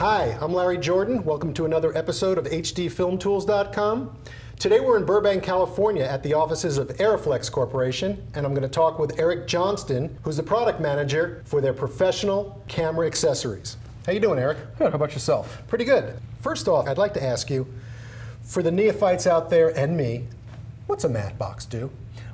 Hi, I'm Larry Jordan. Welcome to another episode of HDFilmtools.com. Today we're in Burbank, California at the offices of Arriflex Corporation, and I'm going to talk with Eric Johnston, who's the product manager for their professional camera accessories. How you doing, Eric? Good. How about yourself? Pretty good. First off, I'd like to ask you, for the neophytes out there and me, what's a matte box do?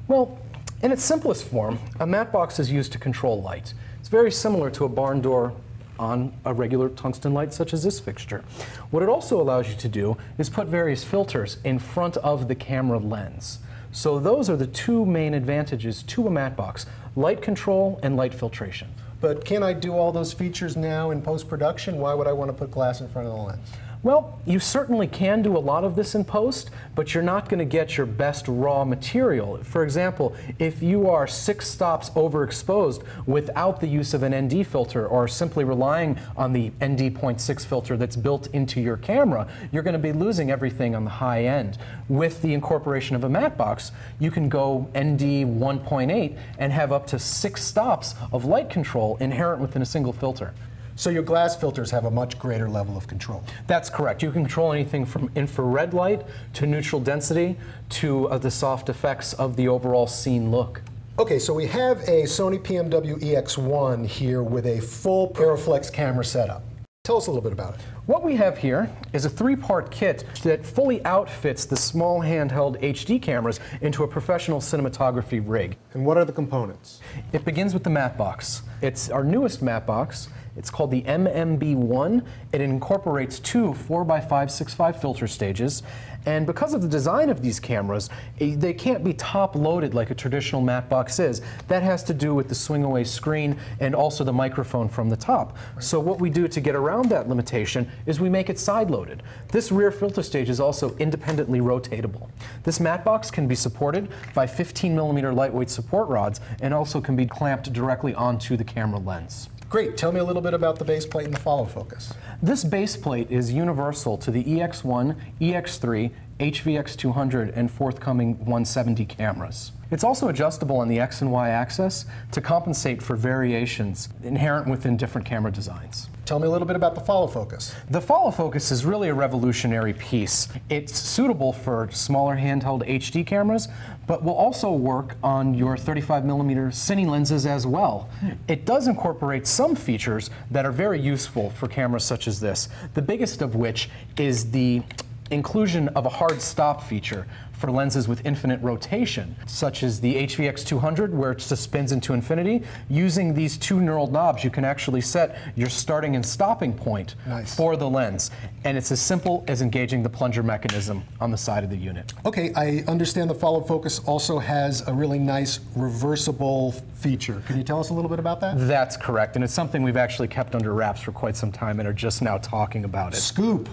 Well, in its simplest form, a matte box is used to control light. It's very similar to a barn door on a regular tungsten light such as this fixture. What it also allows you to do is put various filters in front of the camera lens. So those are the two main advantages to a matte box: light control and light filtration. But can I do all those features now in post-production? Why would I want to put glass in front of the lens? Well, you certainly can do a lot of this in post, but you're not going to get your best raw material. For example, if you are 6 stops overexposed without the use of an ND filter or simply relying on the ND.6 filter that's built into your camera, you're going to be losing everything on the high end. With the incorporation of a matte box, you can go ND 1.8 and have up to 6 stops of light control inherent within a single filter. So your glass filters have a much greater level of control. That's correct. You can control anything from infrared light to neutral density to the soft effects of the overall scene look. Okay, so we have a Sony PMW EX-1 here with a full Arriflex camera setup. Tell us a little bit about it. What we have here is a 3-part kit that fully outfits the small handheld HD cameras into a professional cinematography rig. And what are the components? It begins with the matte box. It's our newest matte box. It's called the MMB-1. It incorporates 2 4x565 filter stages. And because of the design of these cameras, they can't be top-loaded like a traditional matte box is. That has to do with the swing-away screen and also the microphone from the top. So what we do to get around that limitation is we make it side-loaded. This rear filter stage is also independently rotatable. This matte box can be supported by 15mm lightweight support rods and also can be clamped directly onto the camera lens. Great. Tell me a little bit about the base plate and the follow focus. This base plate is universal to the EX-1, EX-3, HVX-200, and forthcoming 170 cameras. It's also adjustable on the X and Y axis to compensate for variations inherent within different camera designs. Tell me a little bit about the follow focus. The follow focus is really a revolutionary piece. It's suitable for smaller handheld HD cameras, but will also work on your 35mm cine lenses as well. It does incorporate some features that are very useful for cameras such as this, the biggest of which is the inclusion of a hard stop feature for lenses with infinite rotation, such as the HVX-200, where it just spins into infinity. Using these 2 knurled knobs, you can actually set your starting and stopping point for the lens. And it's as simple as engaging the plunger mechanism on the side of the unit. Okay, I understand the follow focus also has a really nice reversible feature. Can you tell us a little bit about that? That's correct, and it's something we've actually kept under wraps for quite some time and are just now talking about it. Scoop!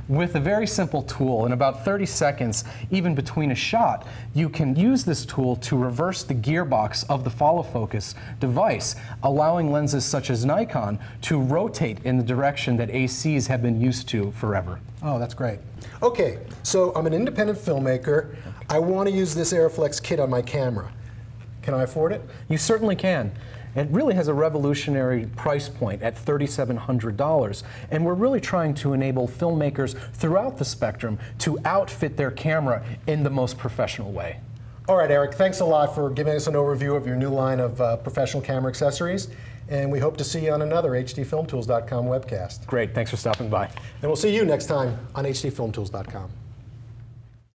With a very simple tool, in about 30 seconds, even between a shot, you can use this tool to reverse the gearbox of the follow focus device, allowing lenses such as Nikon to rotate in the direction that ACs have been used to forever. Oh, that's great. Okay, so I'm an independent filmmaker. I want to use this Arriflex kit on my camera. Can I afford it? You certainly can. It really has a revolutionary price point at $3,700, and we're really trying to enable filmmakers throughout the spectrum to outfit their camera in the most professional way. All right, Eric, thanks a lot for giving us an overview of your new line of professional camera accessories, and we hope to see you on another HDFilmtools.com webcast. Great, thanks for stopping by. And we'll see you next time on HDFilmtools.com.